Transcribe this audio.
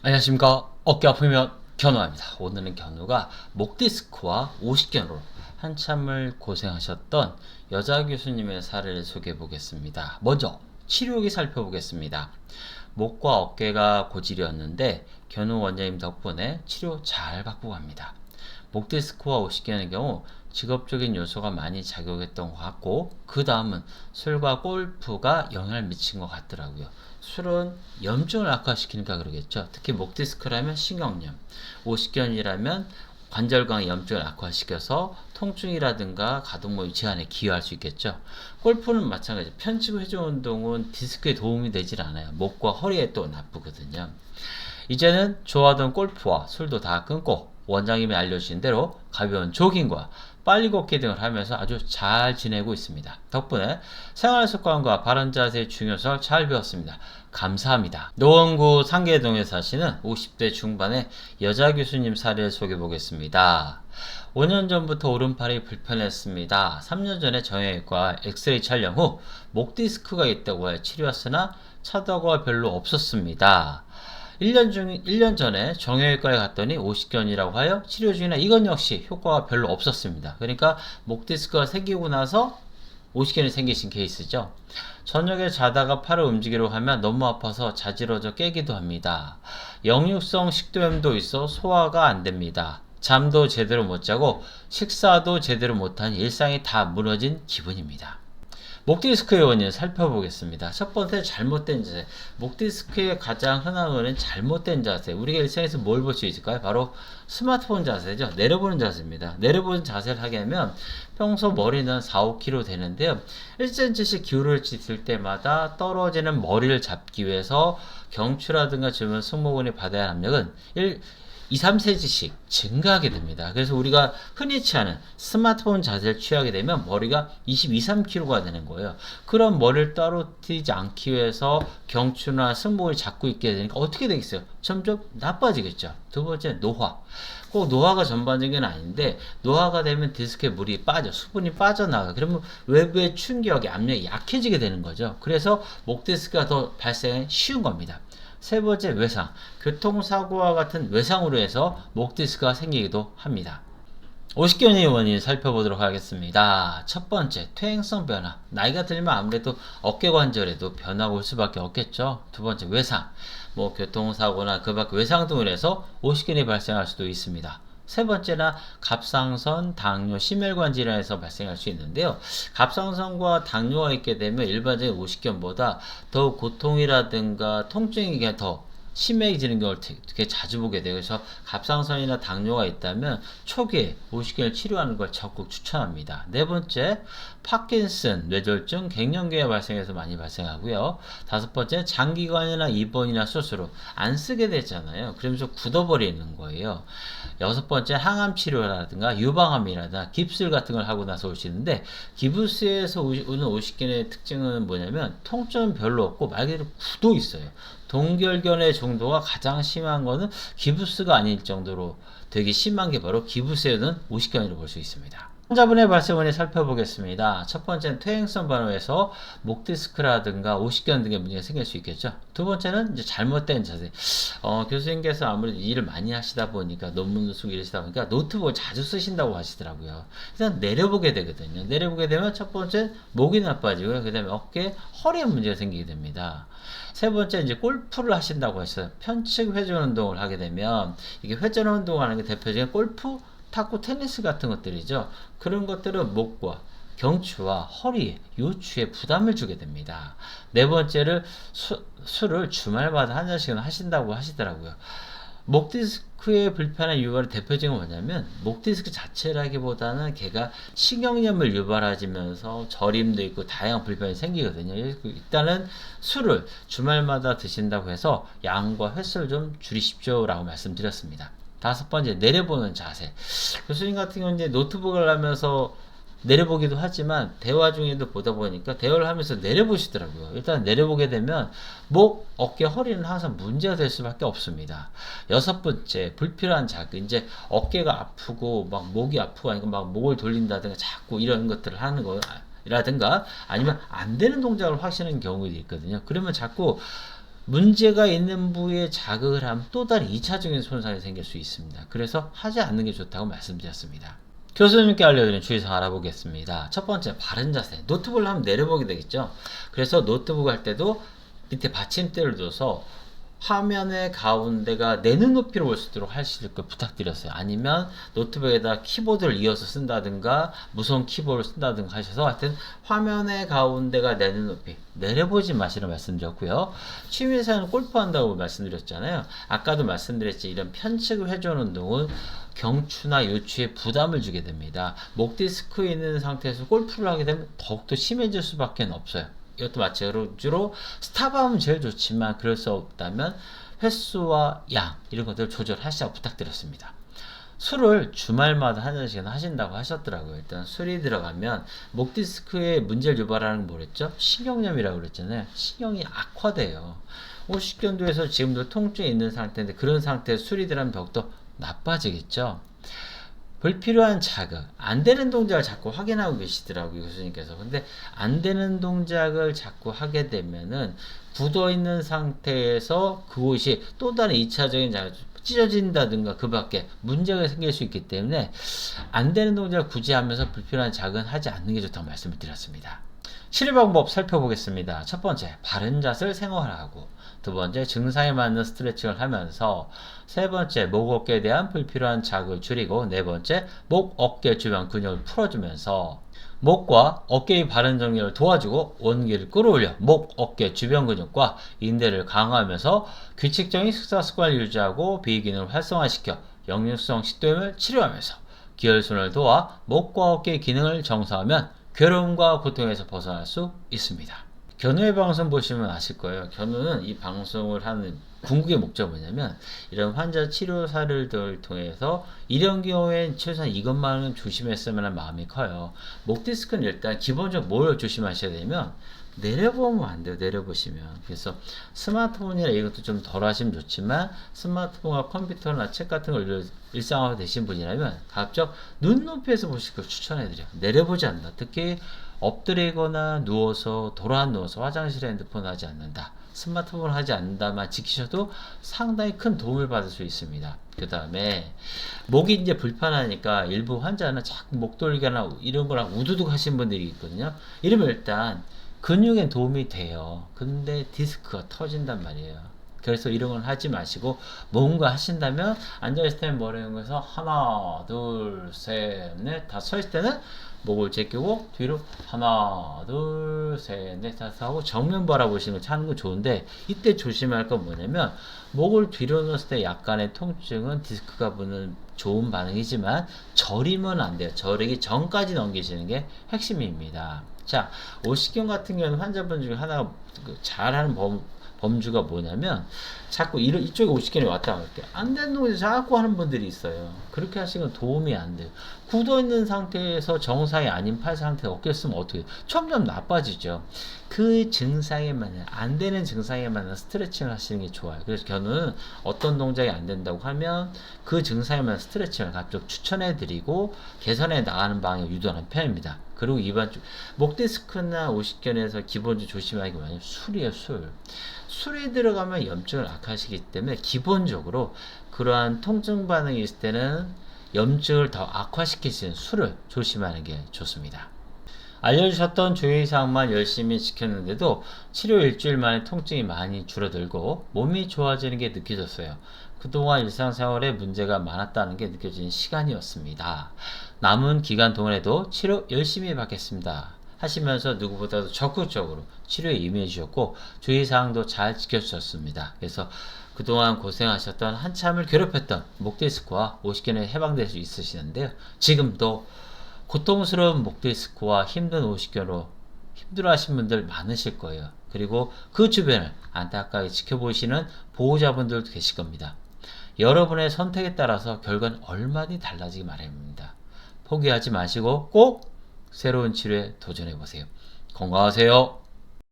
안녕하십니까. 어깨 아프면 견우입니다. 오늘은 견우가 목 디스크와 오십견으로 한참을 고생하셨던 여자 교수님의 사례를 소개해 보겠습니다. 먼저 치료 후기 살펴보겠습니다. 목과 어깨가 고질이었는데 견우 원장님 덕분에 치료 잘 받고 갑니다. 목 디스크와 오십견의 경우 직업적인 요소가 많이 작용했던 것 같고, 그 다음은 술과 골프가 영향을 미친 것 같더라고요. 술은 염증을 악화시키니까 그러겠죠. 특히 목 디스크라면 신경염, 오십견이라면 관절광의 염증을 악화시켜서 통증이라든가 가동모의 제한에 기여할 수 있겠죠. 골프는 마찬가지. 편측 회전 운동은 디스크에 도움이 되질 않아요. 목과 허리에 또 나쁘거든요. 이제는 좋아하던 골프와 술도 다 끊고 원장님이 알려주신 대로 가벼운 조깅과 빨리 걷기 등을 하면서 아주 잘 지내고 있습니다. 덕분에 생활습관과 바른 자세의 중요성을 잘 배웠습니다. 감사합니다. 노원구 상계동에 사시는 50대 중반의 여자 교수님 사례를 소개해 보겠습니다. 5년 전부터 오른팔이 불편했습니다. 3년 전에 정형외과 엑스레이 촬영 후 목 디스크가 있다고 해 치료했으나 차도가 별로 없었습니다. 1년 전에 정형외과에 갔더니 오십견이라고 하여 치료 중이나 이건 역시 효과가 별로 없었습니다. 그러니까 목 디스크가 생기고 나서 오십견이 생기신 케이스죠. 저녁에 자다가 팔을 움직이려고 하면 너무 아파서 자지러져 깨기도 합니다. 역류성 식도염도 있어 소화가 안 됩니다. 잠도 제대로 못 자고 식사도 제대로 못하니 일상이 다 무너진 기분입니다. 목 디스크의 원인을 살펴보겠습니다. 첫 번째, 잘못된 자세. 목 디스크의 가장 흔한 원인은 잘못된 자세. 우리가 일상에서 뭘 볼 수 있을까요? 바로 스마트폰 자세죠. 내려보는 자세입니다. 내려보는 자세를 하게 하면 평소 머리는 4, 5kg 되는데요. 1cm씩 기울을 있을 때마다 떨어지는 머리를 잡기 위해서 경추라든가 주변 승모근이 받아야 하는 압력은 2, 3cm씩 증가하게 됩니다. 그래서 우리가 흔히 취하는 스마트폰 자세를 취하게 되면 머리가 22, 3kg가 되는 거예요. 그런 머리를 떨어뜨리지 않기 위해서 경추나 승모근이 잡고 있게 되니까 어떻게 되겠어요? 점점 나빠지겠죠. 두 번째, 노화. 꼭 노화가 전반적인 건 아닌데, 노화가 되면 디스크에 물이 빠져, 수분이 빠져나가. 그러면 외부의 충격에 압력이 약해지게 되는 거죠. 그래서 목 디스크가 더 발생이 쉬운 겁니다. 세 번째, 외상. 교통사고와 같은 외상으로 해서 목 디스크가 생기기도 합니다. 오십견의 원인 살펴보도록 하겠습니다. 첫 번째, 퇴행성 변화. 나이가 들면 아무래도 어깨 관절에도 변화가 올 수밖에 없겠죠. 두 번째, 외상. 교통사고나 그 밖 외상 등을 해서 오십견이 발생할 수도 있습니다. 세 번째나 갑상선, 당뇨, 심혈관 질환에서 발생할 수 있는데요. 갑상선과 당뇨가 있게 되면 일반적인 오십견보다 더 고통이라든가 통증이 더 심해지는 경우를 되게 자주 보게 돼요. 그래서 갑상선이나 당뇨가 있다면 초기에 오십견을 치료하는 걸 적극 추천합니다. 네 번째, 파킨슨, 뇌졸중, 갱년기에 발생해서 많이 발생하고요. 다섯 번째, 장기관이나 입원이나 수술로 안 쓰게 되잖아요. 그러면서 굳어버리는 거예요. 여섯 번째, 항암 치료라든가 유방암이라든가 깁스 같은 걸 하고 나서 올 수 있는데, 기부스에서 오는 오십견의 특징은 뭐냐면 통증은 별로 없고 말 그대로 굳어 있어요. 동결견의 정도가 가장 심한 거는 기부스가 아닐 정도로 되게 심한 게 바로 기부스에는 오십견으로 볼 수 있습니다. 환자분의 발생 원인 살펴보겠습니다. 첫 번째는 퇴행성 반응에서 목 디스크라든가 오십견 등의 문제가 생길 수 있겠죠. 두 번째는 이제 잘못된 자세. 교수님께서 아무래도 일을 많이 하시다 보니까 논문도 쓰고 이러시다 보니까 노트북을 자주 쓰신다고 하시더라고요. 일단 내려보게 되거든요. 내려보게 되면 첫 번째 목이 나빠지고요. 그 다음에 어깨, 허리에 문제가 생기게 됩니다. 세 번째, 이제 골프를 하신다고 했어요. 편측 회전 운동을 하게 되면 이게 회전 운동하는 게 대표적인 골프, 탁구, 테니스 같은 것들이죠. 그런 것들은 목과 경추와 허리, 요추에 부담을 주게 됩니다. 네 번째를 술을 주말마다 한 잔씩은 하신다고 하시더라고요. 목 디스크의 불편한 유발의 대표적인 뭐냐면 목 디스크 자체라기보다는 걔가 신경염을 유발하면서 저림도 있고 다양한 불편이 생기거든요. 일단은 술을 주말마다 드신다고 해서 양과 횟수를 좀 줄이십시오 라고 말씀드렸습니다. 다섯 번째, 내려보는 자세. 교수님 같은 경우는 이제 노트북을 하면서 내려보기도 하지만 대화 중에도 보다 보니까 대화를 하면서 내려보시더라고요. 일단 내려보게 되면 목, 어깨, 허리는 항상 문제가 될 수밖에 없습니다. 여섯 번째, 불필요한 자극. 이제 어깨가 아프고 막 목이 아프고 하니까 막 목을 돌린다든가 자꾸 이런 것들을 하는 거 라든가 아니면 안 되는 동작을 하시는 경우도 있거든요. 그러면 자꾸 문제가 있는 부위에 자극을 하면 또 다른 2차적인 손상이 생길 수 있습니다. 그래서 하지 않는 게 좋다고 말씀드렸습니다. 교수님께 알려드린 주의사항 알아보겠습니다. 첫 번째, 바른 자세. 노트북을 하면 내려보게 되겠죠. 그래서 노트북 할 때도 밑에 받침대를 둬서 화면의 가운데가 내 눈높이로 올 수 있도록 하실 걸 부탁드렸어요. 아니면 노트북에다 키보드를 이어서 쓴다든가 무선 키보드를 쓴다든가 하셔서 하여튼 화면의 가운데가 내 눈높이 내려보지 마시라고 말씀드렸고요. 취미생활은 골프한다고 말씀드렸잖아요. 아까도 말씀드렸지, 이런 편측 회전 운동은 경추나 요추에 부담을 주게 됩니다. 목 디스크 있는 상태에서 골프를 하게 되면 더욱더 심해질 수밖에 없어요. 이것도 마찬가지로 스탑하면 제일 좋지만 그럴 수 없다면 횟수와 양 이런 것들을 조절하시라고 부탁드렸습니다. 술을 주말마다 한 잔씩은 하신다고 하셨더라고요. 일단 술이 들어가면 목 디스크에 문제를 유발하는 건 뭐랬죠? 신경염이라고 그랬잖아요. 신경이 악화돼요. 50견도에서 지금도 통증이 있는 상태인데 그런 상태에 술이 들어가면 더욱더 나빠지겠죠. 불필요한 자극, 안 되는 동작을 자꾸 확인하고 계시더라고요, 교수님께서. 근데 안 되는 동작을 자꾸 하게 되면은 굳어 있는 상태에서 그곳이 또 다른 2차적인 자극, 찢어진다든가 그 밖에 문제가 생길 수 있기 때문에 안 되는 동작을 굳이 하면서 불필요한 자극은 하지 않는 게 좋다고 말씀을 드렸습니다. 치료 방법 살펴보겠습니다. 첫 번째, 바른 자세를 생활하고, 두 번째, 증상에 맞는 스트레칭을 하면서, 세 번째, 목 어깨에 대한 불필요한 자극을 줄이고, 네 번째, 목 어깨 주변 근육을 풀어주면서 목과 어깨의 바른 정렬을 도와주고 원기를 끌어올려 목 어깨 주변 근육과 인대를 강화하면서 규칙적인 식사 습관을 유지하고 비기능을 활성화시켜 역류성 식도염을 치료하면서 기혈순환을 도와 목과 어깨의 기능을 정상화하면 괴로움과 고통에서 벗어날 수 있습니다. 견우의 방송 보시면 아실 거예요. 견우는 이 방송을 하는 궁극의 목적이 뭐냐면 이런 환자 치료 사례들을 통해서 이런 경우엔 최소한 이것만은 조심했으면 하는 마음이 커요. 목 디스크는 일단 기본적으로 뭘 조심하셔야 되면 내려보면 안 돼요. 내려보시면. 그래서 스마트폰이나 이것도 좀 덜 하시면 좋지만 스마트폰과 컴퓨터나 책 같은 걸 일상화가 되신 분이라면 가급적 눈높이에서 보실 걸 추천해드려요. 내려보지 않는다. 특히 엎드리거나 누워서 돌아 누워서 화장실에 핸드폰 하지 않는다. 스마트폰 하지 않는다만 지키셔도 상당히 큰 도움을 받을 수 있습니다. 그 다음에 목이 이제 불편하니까 일부 환자는 자꾸 목 돌기나 이런 거랑 우두둑 하신 분들이 있거든요. 이러면 일단 근육에 도움이 돼요. 근데 디스크가 터진단 말이에요. 그래서 이런 건 하지 마시고 뭔가 하신다면 앉아있을 때는 머리를 해서 하나 둘 셋 넷 다 서 있을 때는 목을 제끼고 뒤로 하나 둘 셋 넷 다섯 하고 정면 바라보시는 거 하는 거 좋은데 이때 조심할 건 뭐냐면 목을 뒤로 넣었을 때 약간의 통증은 디스크가 부는 좋은 반응이지만 저리면 안 돼요. 저리기 전까지 넘기시는 게 핵심입니다. 자, 오십견 같은 경우는 환자분 중에 하나가 잘하는 범주가 뭐냐면 자꾸 이쪽에 오십견이 왔다 갔다 안 되는 동작을 자꾸 하는 분들이 있어요. 그렇게 하시면 도움이 안 돼요. 굳어 있는 상태에서 정상이 아닌 팔 상태 어깨 쓰면 어떻게 돼요? 점점 나빠지죠. 그 증상에 맞는 안 되는 증상에 맞는 스트레칭을 하시는 게 좋아요. 그래서 저는 어떤 동작이 안 된다고 하면 그 증상에 맞는 스트레칭을 각종 추천해 드리고 개선해 나가는 방향을 유도하는 편입니다. 그리고 목 디스크나 오십견에서 기본적으로 조심하기 뭐냐면 술이에요. 술이 들어가면 염증을 악화시키기 때문에 기본적으로 그러한 통증 반응이 있을 때는 염증을 더 악화시킬 수 있는 술을 조심하는 게 좋습니다. 알려주셨던 주의사항만 열심히 지켰는데도 치료 일주일 만에 통증이 많이 줄어들고 몸이 좋아지는 게 느껴졌어요. 그동안 일상생활에 문제가 많았다는 게 느껴지는 시간이었습니다. 남은 기간 동안에도 치료 열심히 받겠습니다 하시면서 누구보다도 적극적으로 치료에 임해 주셨고 주의사항도 잘 지켜주셨습니다. 그래서 그동안 고생하셨던 한참을 괴롭혔던 목 디스크와 오십견에 해방될 수 있으시는데요. 지금도 고통스러운 목 디스크와 힘든 오십견으로 힘들어하신 분들 많으실 거예요. 그리고 그 주변을 안타깝게 지켜보시는 보호자분들도 계실 겁니다. 여러분의 선택에 따라서 결과는 얼마든지 달라지기 마련입니다. 포기하지 마시고 꼭 새로운 치료에 도전해 보세요. 건강하세요.